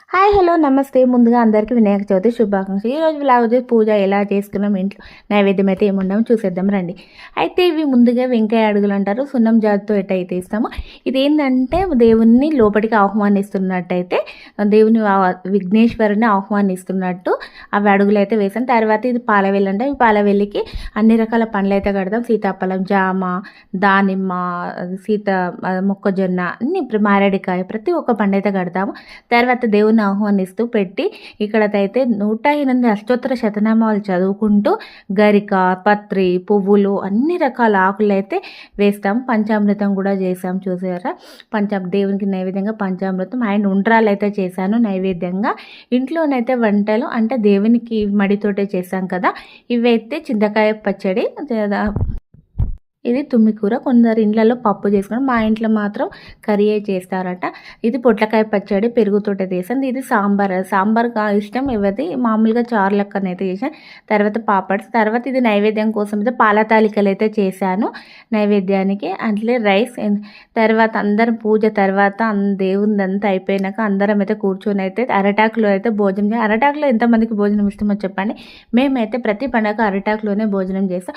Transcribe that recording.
Hi hello నమస్తే. ముందుగా అందరికీ వినాయక చవితి శుభాకాంక్షలు. ఈరోజు వ్లాగ్ వచ్చేసి పూజ ఎలా చేసుకున్నాం, ఇంట్లో నైవేద్యం అయితే ఏముండమో చూసేద్దాం రండి. అయితే ఇవి ముందుగా వెంకాయ అడుగులు అంటారు. సున్నం జాతితో ఎట్టయితే ఇస్తామో ఇదేంటంటే దేవుణ్ణి లోపలికి ఆహ్వానిస్తున్నట్టయితే దేవుని విఘ్నేశ్వరుని ఆహ్వానిస్తున్నట్టు అవి అడుగులు అయితే వేసాను. తర్వాత ఇది పాలవెల్లి అంటే ఈ పాలవెల్లికి అన్ని రకాల పండ్లు అయితే కడతాం. సీతాఫలం, జామ, దానిమ్మ, సీత మొక్కజొన్న అన్ని మారేడికాయ ప్రతి ఒక్క పండు అయితే కడతాము. తర్వాత దేవుని ఆహ్వానిస్తూ పెట్టి ఇక్కడైతే 108 అష్టోత్తర శతనామాలు చదువుకుంటూ గరిక, పత్రి, పువ్వులు అన్ని రకాల ఆకులు అయితే వేస్తాం. పంచామృతం కూడా చేసాం చూసారా. దేవునికి నైవేద్యంగా పంచామృతం అండ్ ఉండ్రాలు అయితే చేశాను నైవేద్యంగా. ఇంట్లోనైతే వంటలు అంటే దేవునికి మడితోటే చేశాం కదా. ఇవైతే చింతకాయ పచ్చడి, ఇది తుమ్మికూర. కొందరు ఇండ్లలో పప్పు చేసుకుని, మా ఇంట్లో మాత్రం కర్రీయే చేస్తారట. ఇది పొట్లకాయ పచ్చడి పెరుగుతోట చేసాను. ఇది సాంబార్ ఇష్టం ఎవరిది, మామూలుగా చారు లెక్కనైతే చేశాను. తర్వాత పాపడ్స్, తర్వాత ఇది నైవేద్యం కోసం అయితే పాల తాలికలు అయితే చేశాను నైవేద్యానికి. అట్లే రైస్. తర్వాత అందరం పూజ తర్వాత దేవుని అంతా అయిపోయినాక అందరం అయితే కూర్చొని అయితే అరటాకులో అయితే భోజనం. అరటాకులో ఎంతమందికి భోజనం ఇష్టమో చెప్పండి. మేమైతే ప్రతి పండుగ అరటాకులోనే భోజనం చేస్తాం.